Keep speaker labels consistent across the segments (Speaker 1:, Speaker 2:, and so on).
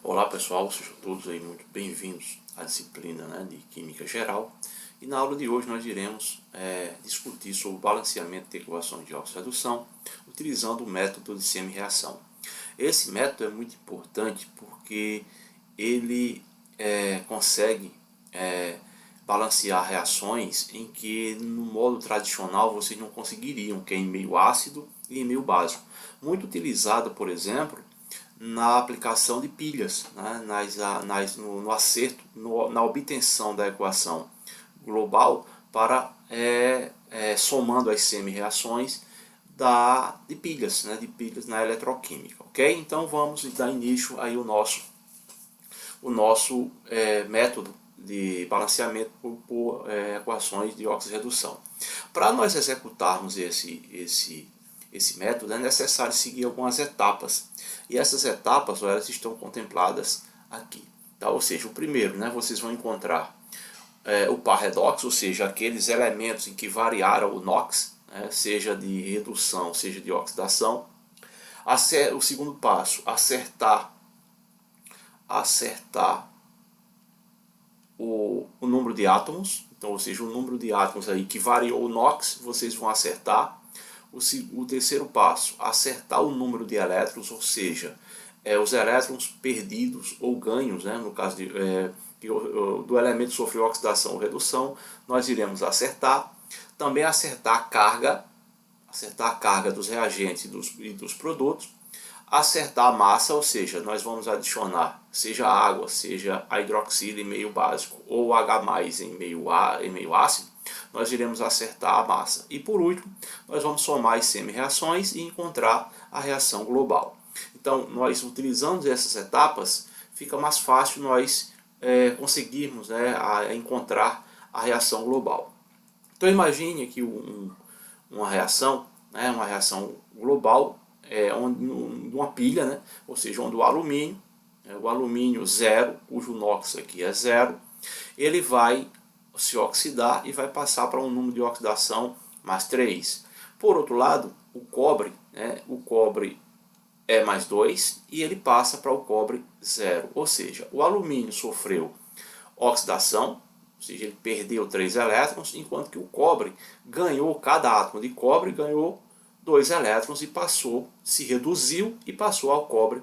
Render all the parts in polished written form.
Speaker 1: Olá pessoal, sejam todos aí muito bem-vindos à disciplina, de Química Geral. E na aula de hoje nós iremos discutir sobre o balanceamento de equações de oxirredução utilizando o método de semi-reação. Esse método é muito importante porque ele consegue balancear reações em que no modo tradicional vocês não conseguiriam, que é em meio ácido e em meio básico. Muito utilizado, por exemplo, na aplicação de pilhas, no acerto, na obtenção da equação global para somando as semi-reações de pilhas na eletroquímica, ok? Então vamos dar início aí o nosso método de balanceamento por equações de oxirredução. Para nós executarmos esse método é necessário seguir algumas etapas. E essas etapas elas estão contempladas aqui. Tá? Ou seja, o primeiro, vocês vão encontrar o par redox, ou seja, aqueles elementos em que variaram o NOx, seja de redução, seja de oxidação. O segundo passo, acertar o número de átomos. Então, ou seja, o número de átomos aí que variou o NOx, vocês vão acertar. O terceiro passo, acertar o número de elétrons, ou seja, os elétrons perdidos ou ganhos, no caso do elemento sofreu oxidação ou redução, nós iremos acertar. Também acertar a carga dos reagentes e dos produtos. Acertar a massa, ou seja, nós vamos adicionar seja água, seja a hidroxila em meio básico ou H+, em meio ácido, nós iremos acertar a massa. E por último, nós vamos somar as semi-reações e encontrar a reação global. Então, nós utilizando essas etapas, fica mais fácil nós conseguirmos encontrar a reação global. Então, imagine aqui uma reação global, uma pilha, ou seja, onde o alumínio zero, cujo NOx aqui é zero, ele vai se oxidar e vai passar para um número de oxidação mais 3. Por outro lado, o cobre é mais 2 e ele passa para o cobre 0. Ou seja, o alumínio sofreu oxidação, ou seja, ele perdeu 3 elétrons, enquanto que o cobre ganhou, cada átomo de cobre ganhou 2 elétrons e se reduziu e passou ao cobre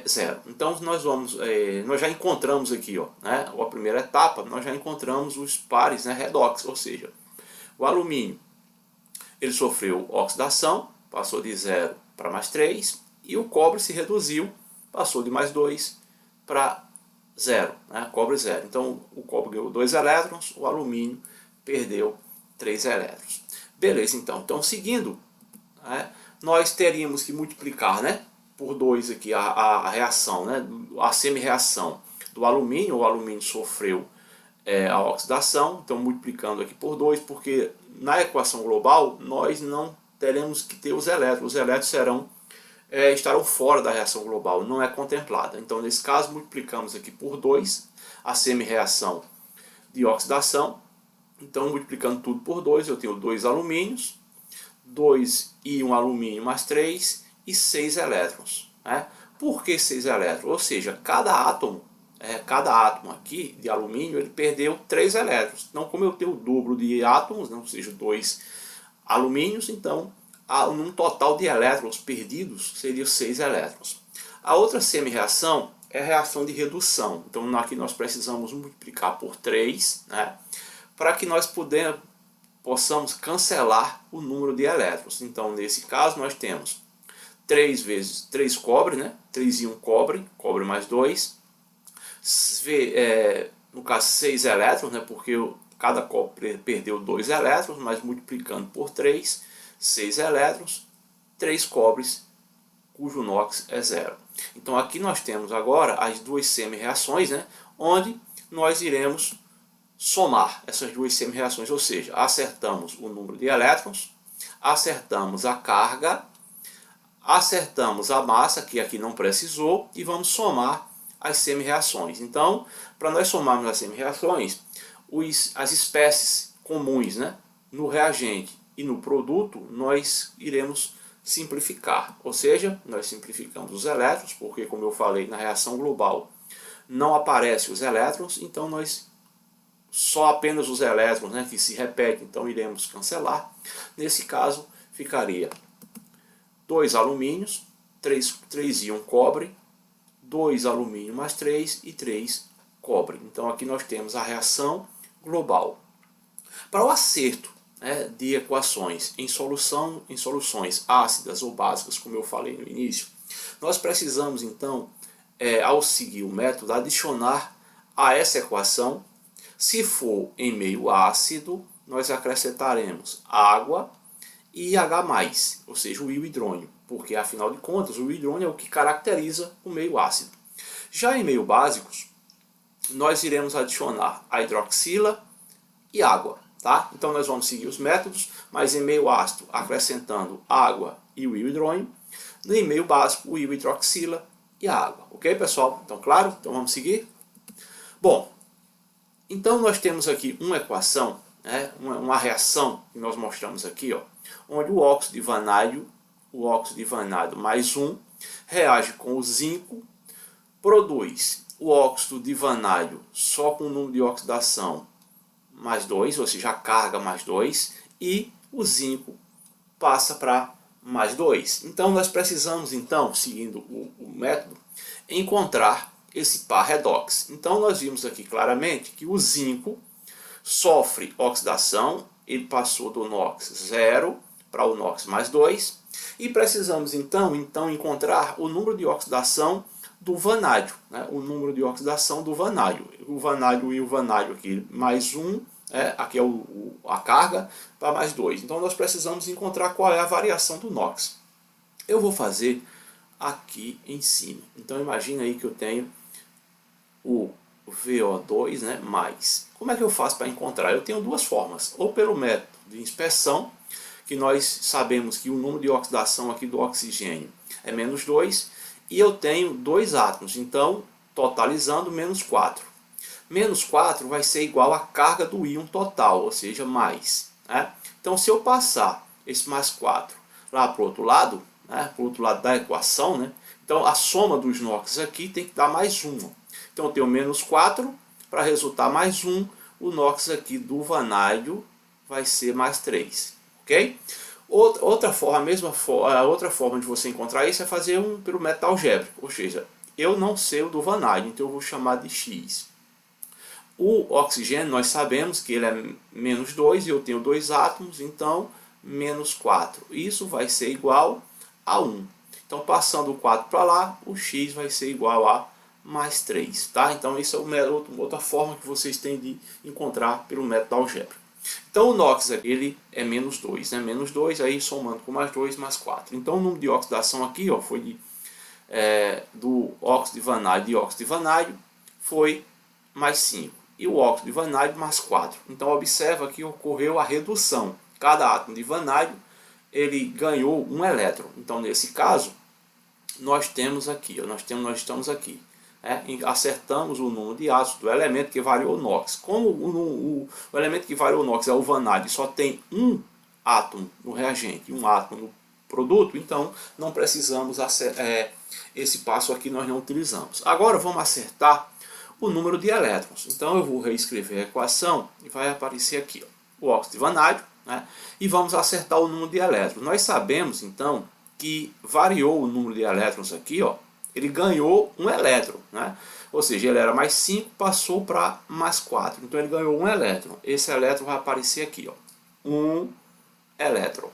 Speaker 1: 0. Então nós já encontramos aqui, a primeira etapa, nós já encontramos os pares redox, ou seja, o alumínio ele sofreu oxidação, passou de 0 para mais 3, e o cobre se reduziu, passou de mais 2 para 0, cobre 0. Então o cobre ganhou 2 elétrons, o alumínio perdeu 3 elétrons. Beleza, então seguindo, nós teríamos que multiplicar, por 2 aqui a reação, a semi-reação do alumínio. O alumínio sofreu a oxidação, então multiplicando aqui por 2, porque na equação global nós não teremos que ter os elétrons estarão fora da reação global, não é contemplada. Então nesse caso multiplicamos aqui por 2 a semi-reação de oxidação. Então multiplicando tudo por 2, eu tenho 2 alumínios, 2 e 1 alumínio mais 3 e 6 elétrons. Por que 6 elétrons? Ou seja, cada átomo aqui de alumínio ele perdeu 3 elétrons. Então, como eu tenho o dobro de átomos, ou seja, 2 alumínios, então um total de elétrons perdidos seria 6 elétrons. A outra semi-reação é a reação de redução. Então aqui nós precisamos multiplicar por 3, para que nós possamos cancelar o número de elétrons. Então nesse caso nós temos 3 vezes 3 cobre, 3 e 1 cobre mais 2, no caso 6 elétrons, porque cada cobre perdeu 2 elétrons, mas multiplicando por 3, 6 elétrons, 3 cobres, cujo NOx é 0. Então aqui nós temos agora as duas semi-reações, onde nós iremos somar essas duas semi-reações, ou seja, acertamos o número de elétrons, acertamos a carga, acertamos a massa, que aqui não precisou, e vamos somar as semi-reações. Então, para nós somarmos as semi-reações, as espécies comuns no reagente e no produto, nós iremos simplificar, ou seja, nós simplificamos os elétrons, porque como eu falei, na reação global não aparecem os elétrons, então nós só apenas os elétrons, né, que se repetem, então iremos cancelar. Nesse caso ficaria 2 alumínios, 3 íon cobre, 2 alumínio mais 3 e 3 cobre. Então aqui nós temos a reação global. Para o acerto, né, de equações em soluções ácidas ou básicas, como eu falei no início, nós precisamos então, ao seguir o método, adicionar a essa equação. Se for em meio ácido, nós acrescentaremos água e H+, ou seja, o íon hidrônio, porque afinal de contas o hidrônio é o que caracteriza o meio ácido. Já em meio básicos, nós iremos adicionar a hidroxila e água, tá? Então nós vamos seguir os métodos, mas em meio ácido acrescentando água e o íon hidrônio, no meio básico o íon hidroxila e a água, ok pessoal? Então claro, então vamos seguir? Bom, então nós temos aqui uma equação, né, uma reação que nós mostramos aqui, ó, onde o óxido de vanádio mais 1 reage com o zinco, produz o óxido de vanádio só com o número de oxidação mais 2, ou seja, a carga mais 2, e o zinco passa para mais 2. Então nós precisamos, então, seguindo o método, encontrar esse par redox. Então nós vimos aqui claramente que o zinco sofre oxidação, ele passou do NOx 0 para o NOx mais 2, e precisamos então encontrar o número de oxidação do vanádio, né? O número de oxidação do vanádio. O vanádio e o vanádio aqui mais 1, aqui é a carga, para mais 2. Então nós precisamos encontrar qual é a variação do NOx. Eu vou fazer aqui em cima. Então imagina aí que eu tenho o VO2, né, mais. Como é que eu faço para encontrar? Eu tenho duas formas. Ou pelo método de inspeção, que nós sabemos que o número de oxidação aqui do oxigênio é menos 2, e eu tenho 2 átomos, então totalizando menos 4. Menos 4 vai ser igual à carga do íon total, ou seja, mais. Né? Então se eu passar esse mais 4 lá para o outro lado, né, para o outro lado da equação, né, então a soma dos NOx aqui tem que dar mais 1. Então eu tenho menos 4, para resultar mais 1, o NOx aqui do vanádio vai ser mais 3. Ok? Outra forma de você encontrar isso é fazer pelo método algébrico, ou seja, eu não sei o do vanádio, então eu vou chamar de X. O oxigênio, nós sabemos que ele é menos 2 e eu tenho 2 átomos, então menos 4. Isso vai ser igual a 1. Então passando o 4 para lá, o X vai ser igual a mais 3. Tá? Então isso é outra forma que vocês têm de encontrar pelo método algébrico. Então o NOx ele é menos 2, né? Menos 2, aí somando com mais 2, mais 4. Então o número de oxidação aqui, ó, foi do óxido de vanádio e óxido de vanádio foi mais 5. E o óxido de vanádio mais 4. Então observa que ocorreu a redução. Cada átomo de vanádio ele ganhou um elétron. Então nesse caso nós temos aqui, ó, nós estamos aqui. Acertamos o número de átomos do elemento que variou o NOx. Como o elemento que variou o NOx é o vanádio, só tem um átomo no reagente e um átomo no produto, então não precisamos esse passo aqui nós não utilizamos. Agora vamos acertar o número de elétrons. Então eu vou reescrever a equação e vai aparecer aqui, ó, o óxido de vanádio, né? E vamos acertar o número de elétrons. Nós sabemos então que variou o número de elétrons aqui, ó, ele ganhou um elétron, né? Ou seja, ele era mais 5, passou para mais 4. Então ele ganhou um elétron. Esse elétron vai aparecer aqui, ó, um elétron.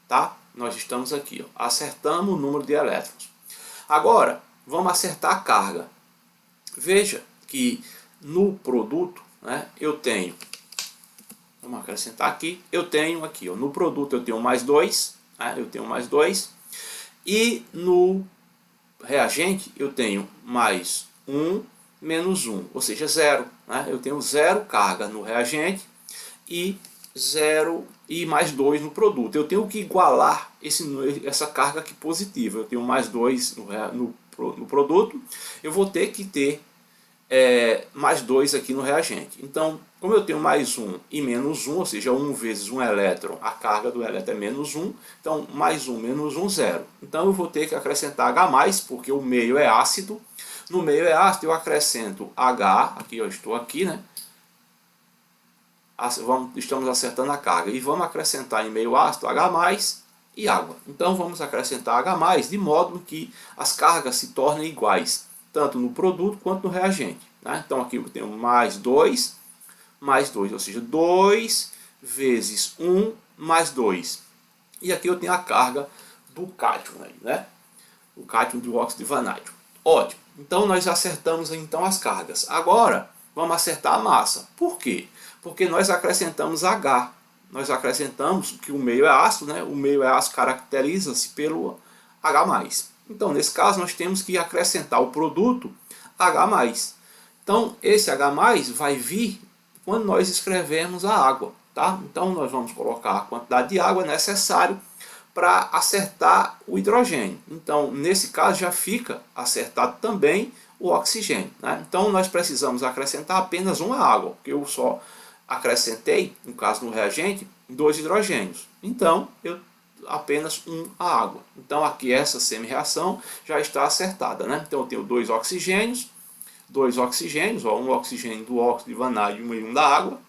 Speaker 1: Tá? Nós estamos aqui, ó, acertamos o número de elétrons. Agora, vamos acertar a carga. Veja que no produto, né, eu tenho, vamos acrescentar aqui, eu tenho aqui, ó, no produto eu tenho mais 2, né, eu tenho mais 2, e no reagente eu tenho mais 1 menos 1, ou seja, 0. Né? Eu tenho 0 carga no reagente e 0 e mais 2 no produto. Eu tenho que igualar essa carga aqui positiva. Eu tenho mais 2 no produto, eu vou ter que ter mais 2 aqui no reagente. Então, como eu tenho mais 1 e menos 1, ou seja, 1 vezes um elétron, a carga do elétron é menos 1, então mais 1 menos 1, 0. Então eu vou ter que acrescentar H+, porque o meio é ácido. No meio é ácido, eu acrescento H, aqui eu estou aqui, né? Estamos acertando a carga. E vamos acrescentar em meio ácido H+, e água. Então vamos acrescentar H+, de modo que as cargas se tornem iguais, tanto no produto quanto no reagente. Né? Então aqui eu tenho mais 2, ou seja, 2 vezes 1 mais 2. E aqui eu tenho a carga do cátion, né? O cátion do óxido de vanádio. Ótimo. Então nós acertamos então as cargas. Agora vamos acertar a massa. Por quê? Porque nós acrescentamos H. Nós acrescentamos que o meio é ácido, né? O meio é ácido caracteriza-se pelo H+. Então, nesse caso, nós temos que acrescentar o produto H+. Então, esse H+, vai vir quando nós escrevermos a água, tá? Então, nós vamos colocar a quantidade de água necessária para acertar o hidrogênio. Então, nesse caso, já fica acertado também o oxigênio, né? Então, nós precisamos acrescentar apenas uma água, porque eu só acrescentei, no caso no reagente, 2 hidrogênios. Então, eu apenas a água. Então, aqui essa semi-reação já está acertada, né? Então, eu tenho 2 oxigênios, ó, um oxigênio do óxido de vanádio e um da água,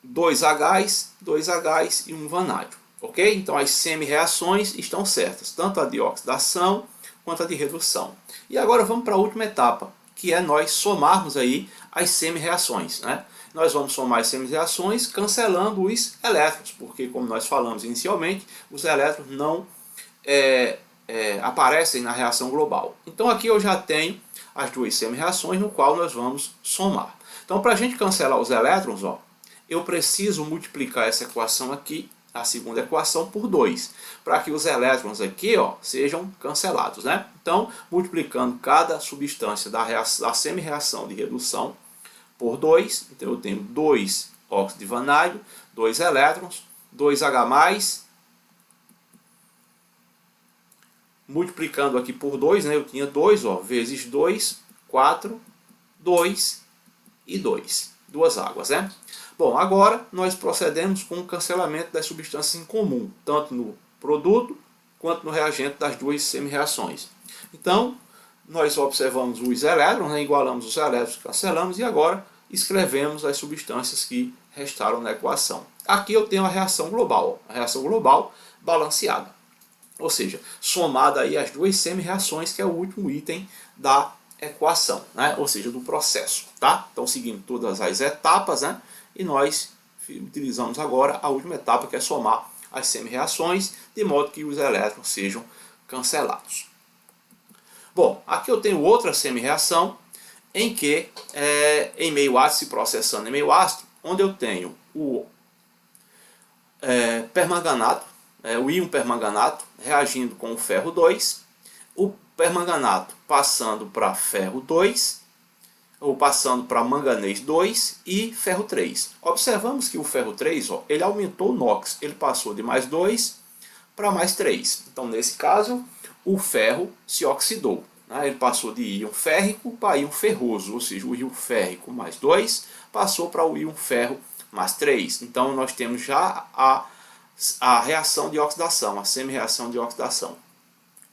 Speaker 1: 2 Hs e um vanádio. Ok? Então, as semi-reações estão certas, tanto a de oxidação quanto a de redução. E agora vamos para a última etapa, que é nós somarmos aí as semi-reações, né? Nós vamos somar as semi-reações cancelando os elétrons, porque como nós falamos inicialmente, os elétrons não aparecem na reação global. Então aqui eu já tenho as duas semi-reações no qual nós vamos somar. Então para a gente cancelar os elétrons, ó, eu preciso multiplicar essa equação aqui, a segunda equação, por 2, para que os elétrons aqui, ó, sejam cancelados, né? Então, multiplicando cada substância da semi-reação de redução por 2, então eu tenho 2 óxido de vanádio, 2 elétrons, 2 H+, multiplicando aqui por 2, né, eu tinha 2, ó, vezes 2, 4, 2 e 2, duas águas, né? Bom, agora nós procedemos com o cancelamento das substâncias em comum, tanto no produto quanto no reagente das duas semi-reações. Então, nós observamos os elétrons, né, igualamos os elétrons, cancelamos e agora escrevemos as substâncias que restaram na equação. Aqui eu tenho a reação global, balanceada. Ou seja, somada aí as duas semi-reações, que é o último item da equação, né? Ou seja, do processo, tá? Então, seguindo todas as etapas, né? E nós utilizamos agora a última etapa, que é somar as semi-reações, de modo que os elétrons sejam cancelados. Bom, aqui eu tenho outra semi-reação, em que, em meio ácido, se processando em meio ácido, onde eu tenho o permanganato, o íon permanganato, reagindo com o ferro 2, o permanganato passando para ferro 2, ou passando para manganês 2 e ferro 3. Observamos que o ferro 3, ó, ele aumentou o NOx, ele passou de mais 2 para mais 3. Então, nesse caso, o ferro se oxidou, né? Ele passou de íon férrico para íon ferroso, ou seja, o íon férrico mais 2 passou para o íon ferro mais 3. Então, nós temos já a reação de oxidação, a semi-reação de oxidação.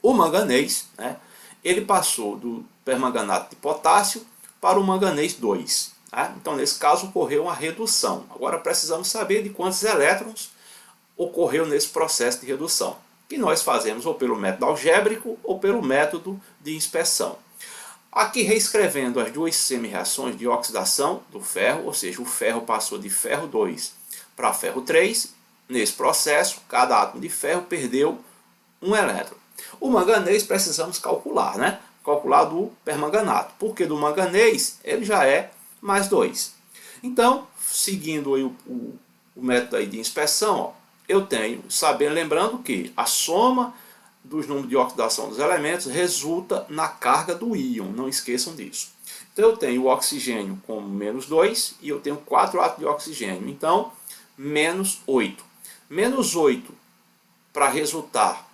Speaker 1: O manganês, né, ele passou do permanganato de potássio para o manganês 2. Né? Então, nesse caso, ocorreu uma redução. Agora, precisamos saber de quantos elétrons ocorreu nesse processo de redução, que nós fazemos ou pelo método algébrico ou pelo método de inspeção. Aqui, reescrevendo as duas semi-reações de oxidação do ferro, ou seja, o ferro passou de ferro 2 para ferro 3. Nesse processo, cada átomo de ferro perdeu um elétron. O manganês precisamos calcular, né? Calcular do permanganato, porque do manganês ele já é mais 2. Então, seguindo aí o método aí de inspeção, ó, eu tenho, lembrando que a soma dos números de oxidação dos elementos resulta na carga do íon, não esqueçam disso. Então eu tenho o oxigênio como menos 2 e eu tenho 4 átomos de oxigênio, então menos 8. Menos 8 para resultar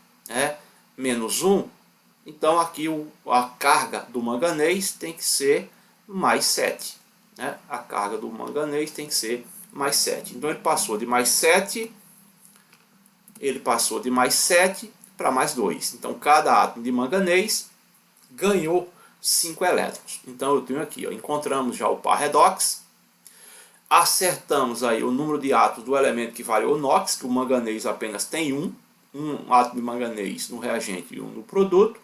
Speaker 1: menos 1, Então aqui a carga do manganês tem que ser mais 7. Né? A carga do manganês tem que ser mais 7. Então ele passou de mais 7, para mais 2. Então cada átomo de manganês ganhou 5 elétrons. Então eu tenho aqui, ó, encontramos já o par redox, acertamos aí o número de átomos do elemento que variou NOx, que o manganês apenas tem um átomo de manganês no reagente e um no produto.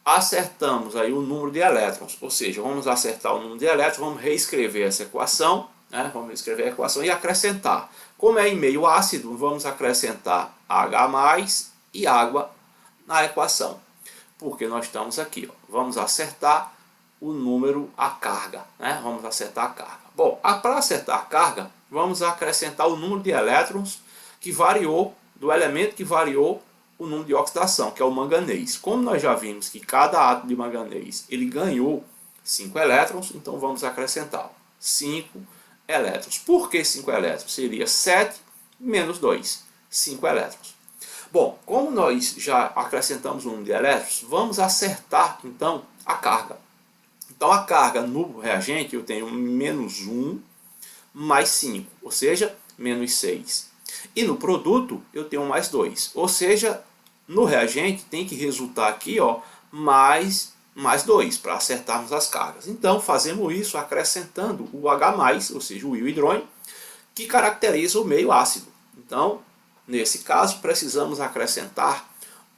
Speaker 1: Acertamos aí o número de elétrons, ou seja, vamos acertar o número de elétrons, vamos reescrever essa equação, né? Vamos reescrever a equação e acrescentar. Como é em meio ácido, vamos acrescentar H+, e água na equação. Porque nós estamos aqui, ó, vamos acertar o número, a carga, né? Vamos acertar a carga. Bom, para acertar a carga, vamos acrescentar o número de elétrons que variou, do elemento que variou o número de oxidação, que é o manganês. Como nós já vimos que cada átomo de manganês ele ganhou 5 elétrons, então vamos acrescentar 5 elétrons. Por que 5 elétrons? Seria 7 menos 2, 5 elétrons. Bom, como nós já acrescentamos o número de elétrons, vamos acertar então a carga. Então a carga no reagente eu tenho menos 1 mais 5, ou seja, menos 6. E no produto eu tenho mais 2, ou seja, no reagente tem que resultar aqui, ó, mais 2 para acertarmos as cargas. Então fazemos isso acrescentando o H+, ou seja, o íon hidrônio, que caracteriza o meio ácido. Então, nesse caso, precisamos acrescentar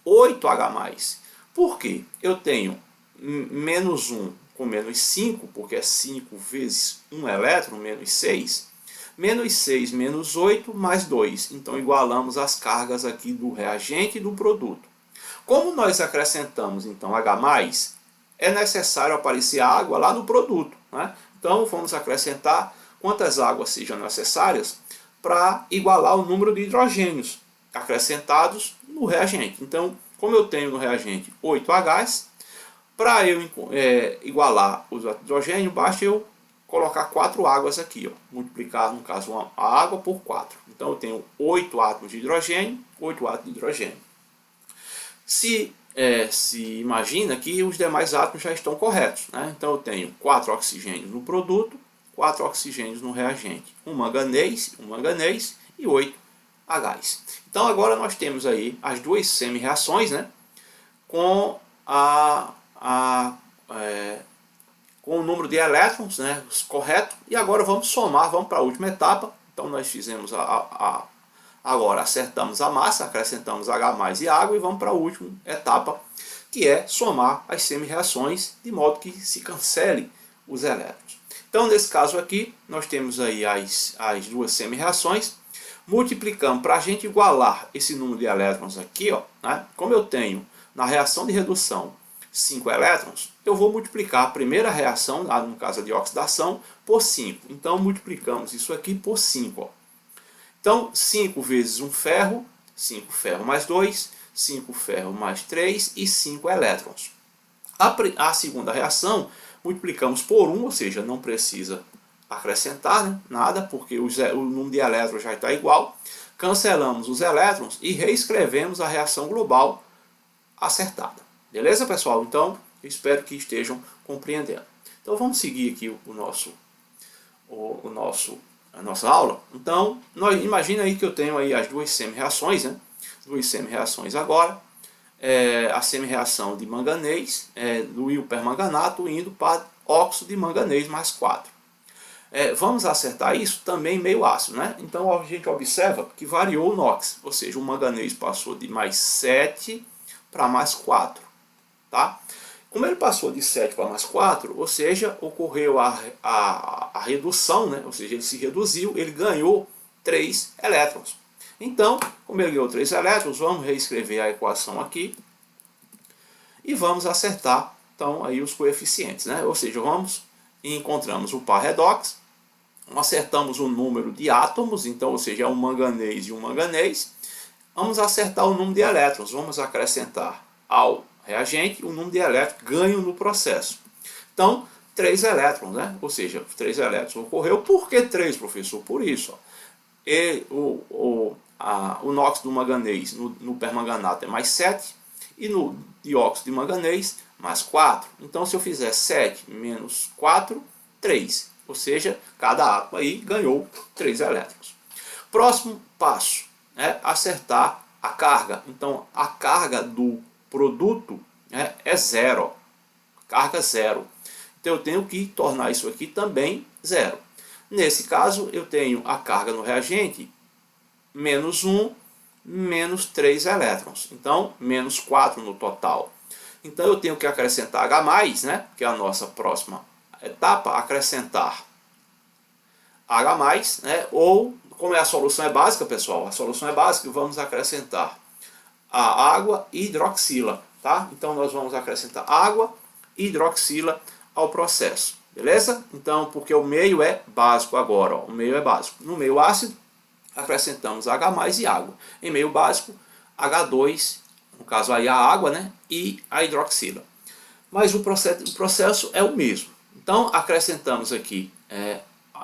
Speaker 1: 8H+. Por quê? Eu tenho menos 1 com menos 5, porque é 5 vezes 1 elétron, menos 6. Menos 6 menos 8 mais 2. Então igualamos as cargas aqui do reagente e do produto. Como nós acrescentamos então H+, é necessário aparecer água lá no produto. Né? Então vamos acrescentar quantas águas sejam necessárias para igualar o número de hidrogênios acrescentados no reagente. Então, como eu tenho no reagente 8Hs, para eu igualar os hidrogênios, basta eu colocar 4 águas aqui, ó, multiplicar, no caso, a água por 4. Então eu tenho 8 átomos de hidrogênio, 8 átomos de hidrogênio. Se imagina que os demais átomos já estão corretos, né? Então eu tenho 4 oxigênios no produto, 4 oxigênios no reagente, um manganês e 8 Hs. Então agora nós temos aí as duas semi-reações, né? Com com o número de elétrons, né, correto, e agora vamos somar, vamos para a última etapa. Então nós fizemos agora acertamos a massa, acrescentamos H+ e água e vamos para a última etapa, que é somar as semi-reações de modo que se cancele os elétrons. Então nesse caso aqui nós temos aí as duas semi-reações, multiplicamos para a gente igualar esse número de elétrons aqui, ó, né, como eu tenho na reação de redução 5 elétrons, eu vou multiplicar a primeira reação, no caso de oxidação, por 5. Então multiplicamos isso aqui por 5. Ó. Então 5 vezes um ferro, 5 ferro mais 2, 5 ferro mais 3 e 5 elétrons. A segunda reação multiplicamos por 1, ou seja, não precisa acrescentar, né, nada, porque o número de elétrons já está igual. Cancelamos os elétrons e reescrevemos a reação global acertada. Beleza, pessoal? Então, eu espero que estejam compreendendo. Então, vamos seguir aqui a nossa aula. Então, imagina aí que eu tenho aí as duas semi-reações, né? Duas semi-reações agora. A semi-reação de manganês, do íon permanganato, indo para óxido de manganês mais 4. Vamos acertar isso também meio ácido, né? Então, a gente observa que variou o NOx, ou seja, o manganês passou de mais 7 para mais 4. Tá? Como ele passou de 7 para mais 4, ou seja, ocorreu a redução, né? Ou seja, ele se reduziu, ele ganhou 3 elétrons. Então, como ele ganhou 3 elétrons, vamos reescrever a equação aqui e vamos acertar então, aí os coeficientes. Né? Ou seja, vamos e encontramos o par redox, acertamos o número de átomos, então, ou seja, é um manganês e um manganês. Vamos acertar o número de elétrons, vamos acrescentar ao reagente o número de elétrons ganho no processo. Então, 3 elétrons, né? Ou seja, 3 elétrons ocorreu. Por que 3, professor? Por isso, ó, o NOx do manganês no permanganato é mais 7 e no dióxido de manganês mais 4. Então, se eu fizer 7 menos 4, 3. Ou seja, cada átomo aí ganhou 3 elétrons. Próximo passo é acertar a carga. Então, a carga do produto é zero. Carga zero. Então, eu tenho que tornar isso aqui também zero. Nesse caso, eu tenho a carga no reagente menos 1, menos 3 elétrons. Então, menos 4 no total. Então, eu tenho que acrescentar H+, né, que é a nossa próxima etapa, acrescentar H+, né, ou, como a solução é básica, pessoal, a solução é básica, vamos acrescentar a água e hidroxila, tá? Então, nós vamos acrescentar água e hidroxila ao processo, beleza? Então, porque o meio é básico agora, ó, o meio é básico. No meio ácido, acrescentamos H+ e água. Em meio básico, H2, no caso aí a água, né, e a hidroxila. Mas o processo é o mesmo. Então, acrescentamos aqui,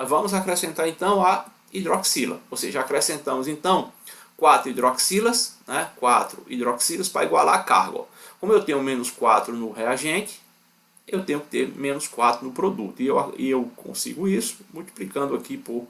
Speaker 1: vamos acrescentar então a hidroxila, ou seja, acrescentamos então 4 hidroxilas, né, 4 hidroxilas para igualar a carga. Ó. Como eu tenho menos 4 no reagente, eu tenho que ter menos 4 no produto. E eu consigo isso multiplicando aqui por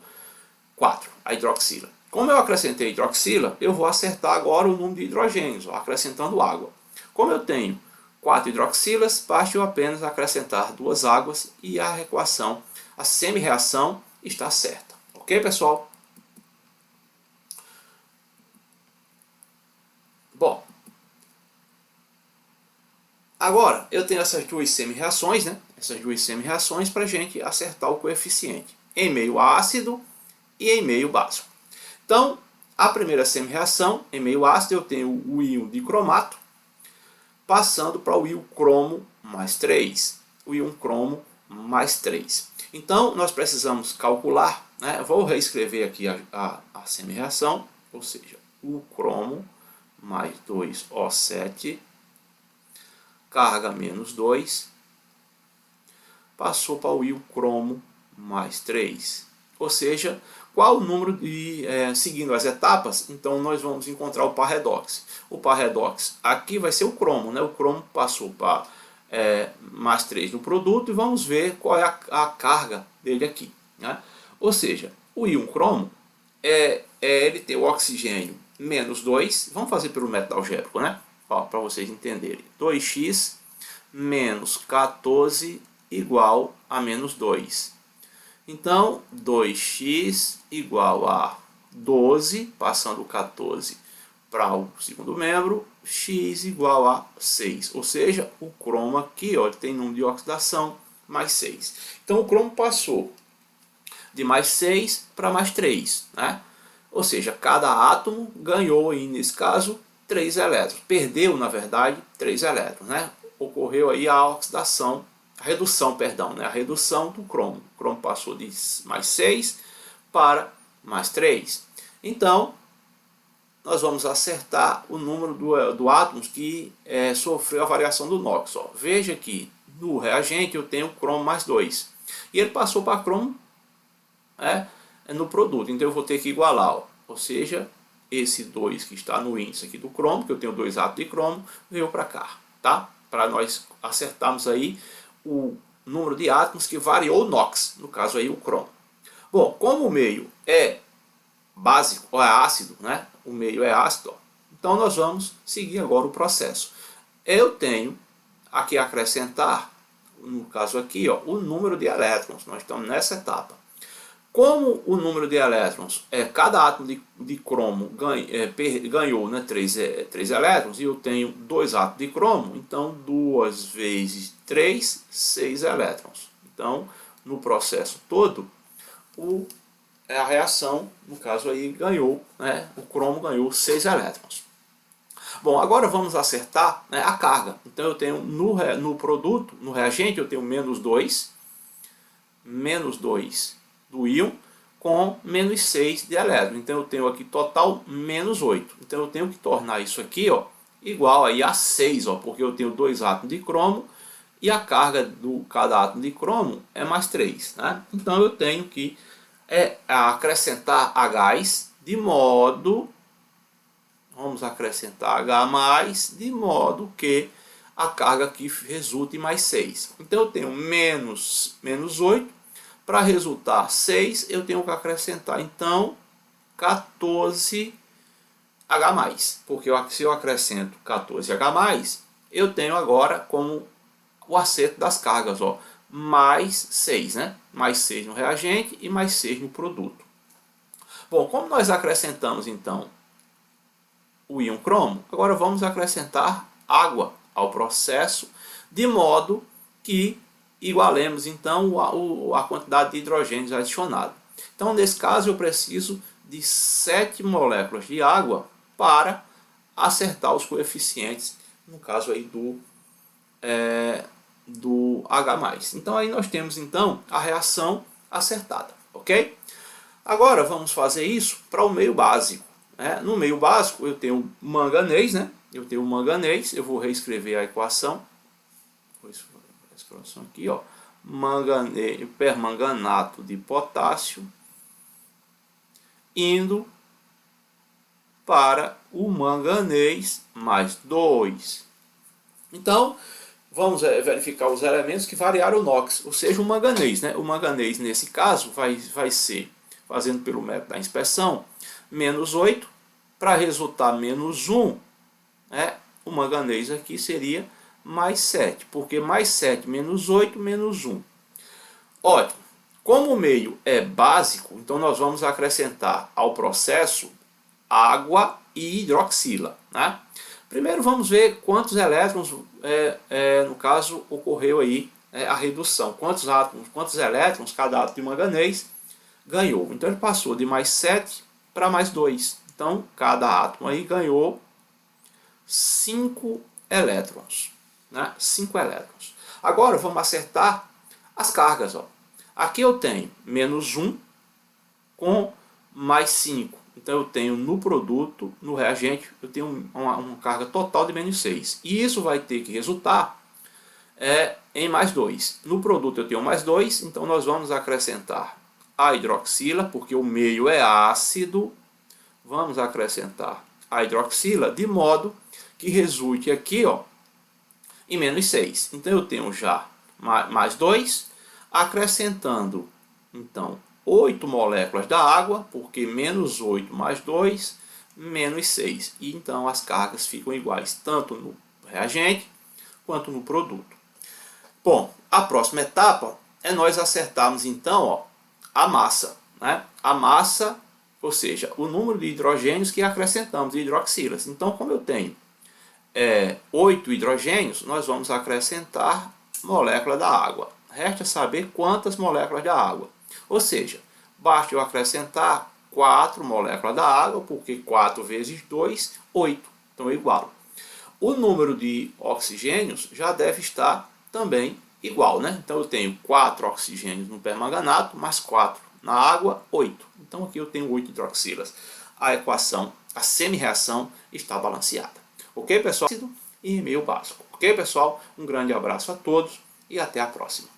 Speaker 1: 4, a hidroxila. Como eu acrescentei hidroxila, eu vou acertar agora o número de hidrogênios, ó, acrescentando água. Como eu tenho 4 hidroxilas, basta eu apenas acrescentar 2 águas e a equação, a semi-reação está certa. Ok, pessoal? Bom, agora eu tenho essas duas semi-reações, né? Essas duas semi-reações para a gente acertar o coeficiente em meio ácido e em meio básico. Então, a primeira semi-reação, em meio ácido, eu tenho o íon de cromato, passando para o íon cromo mais 3. O íon cromo mais 3. Então, nós precisamos calcular, né? Vou reescrever aqui a semi-reação, ou seja, o cromo mais 2O7, carga menos 2, passou para o íon cromo mais 3. Ou seja, qual o número de... seguindo as etapas, então nós vamos encontrar o par redox. O par redox aqui vai ser o cromo, né? O cromo passou para mais 3 no produto e vamos ver qual é a carga dele aqui, né? Ou seja, o íon cromo, ele tem o oxigênio menos 2, vamos fazer pelo método algébrico, né? Para vocês entenderem. 2x menos 14 igual a menos 2. Então, 2x igual a 12, passando o 14 para o segundo membro, x igual a 6. Ou seja, o cromo aqui ó, tem número de oxidação mais 6. Então, o cromo passou de mais 6 para mais 3. Né? Ou seja, cada átomo ganhou, aí, nesse caso, 3 elétrons. Perdeu, na verdade, 3 elétrons. Né? Ocorreu aí a oxidação, a redução do cromo. O cromo passou de mais 6 para mais 3. Então, nós vamos acertar o número do átomos que sofreu a variação do NOx. Ó. Veja que no reagente eu tenho cromo mais 2. E ele passou para cromo no produto. Então eu vou ter que igualar. Ó. Ou seja, esse 2 que está no índice aqui do cromo, que eu tenho 2 átomos de cromo, veio para cá. Tá? Para nós acertarmos aí o número de átomos que variou o NOx. No caso aí o cromo. Bom, como o meio é básico, ou é ácido, né? O meio é ácido, ó. Então nós vamos seguir agora o processo. Eu tenho aqui acrescentar, no caso aqui, ó, o número de elétrons. Nós estamos nessa etapa. Como o número de elétrons, cada átomo de cromo ganhou, né, 3 elétrons, e eu tenho 2 átomos de cromo, então 2 vezes 3, 6 elétrons. Então, no processo todo, a reação, no caso aí, ganhou, né, o cromo ganhou 6 elétrons. Bom, agora vamos acertar, né, a carga. Então eu tenho no produto, no reagente, eu tenho menos 2 do íon com menos 6 de elétrons. Então eu tenho aqui total menos 8. Então eu tenho que tornar isso aqui ó, igual aí a 6, ó, porque eu tenho 2 átomos de cromo e a carga do cada átomo de cromo é mais 3. Né? Então eu tenho que acrescentar H de modo... Vamos acrescentar H+, de modo que a carga que resulte mais 6. Então eu tenho menos 8, para resultar 6 eu tenho que acrescentar então 14H+, porque se eu acrescento 14H+, eu tenho agora como o acerto das cargas, ó, mais 6, né? Mais 6 no reagente e mais 6 no produto. Bom, como nós acrescentamos então o íon cromo, agora vamos acrescentar água ao processo, de modo que igualemos então a quantidade de hidrogênios adicionado. Então nesse caso eu preciso de 7 moléculas de água para acertar os coeficientes, no caso aí do H+. Então aí nós temos então a reação acertada, ok? Agora vamos fazer isso para o meio básico. No meio básico eu tenho manganês, né? Eu tenho manganês, eu vou reescrever a equação. Vou escrever a equação aqui, ó. Permanganato de potássio indo para o manganês mais 2. Então, vamos verificar os elementos que variaram o NOx, ou seja, o manganês, né? O manganês, nesse caso, vai ser, fazendo pelo método da inspeção, menos 8, para resultar menos 1, né? O manganês aqui seria mais 7, porque mais 7 menos 8 menos 1. Ótimo. Como o meio é básico, então nós vamos acrescentar ao processo água e hidroxila, né? Primeiro vamos ver quantos elétrons, no caso, ocorreu aí a redução. Quantos átomos, quantos elétrons cada átomo de manganês ganhou. Então ele passou de mais 7 para mais 2. Então cada átomo aí ganhou 5 elétrons, né? 5 elétrons. Agora vamos acertar as cargas, ó. Aqui eu tenho menos 1 com mais 5. Então eu tenho no produto, no reagente, eu tenho uma carga total de menos 6. E isso vai ter que resultar em mais 2. No produto eu tenho mais 2, então nós vamos acrescentar a hidroxila, porque o meio é ácido. Vamos acrescentar a hidroxila de modo que resulte aqui, ó, em menos 6. Então eu tenho já mais 2, acrescentando então 8 moléculas da água, porque menos 8 mais 2, menos 6. E então as cargas ficam iguais, tanto no reagente quanto no produto. Bom, a próxima etapa é nós acertarmos então, ó, a massa, né? A massa, ou seja, o número de hidrogênios que acrescentamos, de hidroxilas. Então, como eu tenho 8 hidrogênios, nós vamos acrescentar molécula da água. Resta saber quantas moléculas da água. Ou seja, basta eu acrescentar 4 moléculas da água, porque 4 vezes 2, 8. Então é igual. O número de oxigênios já deve estar também igual, né? Então eu tenho 4 oxigênios no permanganato, mais 4 na água, 8. Então aqui eu tenho 8 hidroxilas. A equação, a semi-reação está balanceada. Ok, pessoal? E meio básico. Ok, pessoal? Um grande abraço a todos e até a próxima.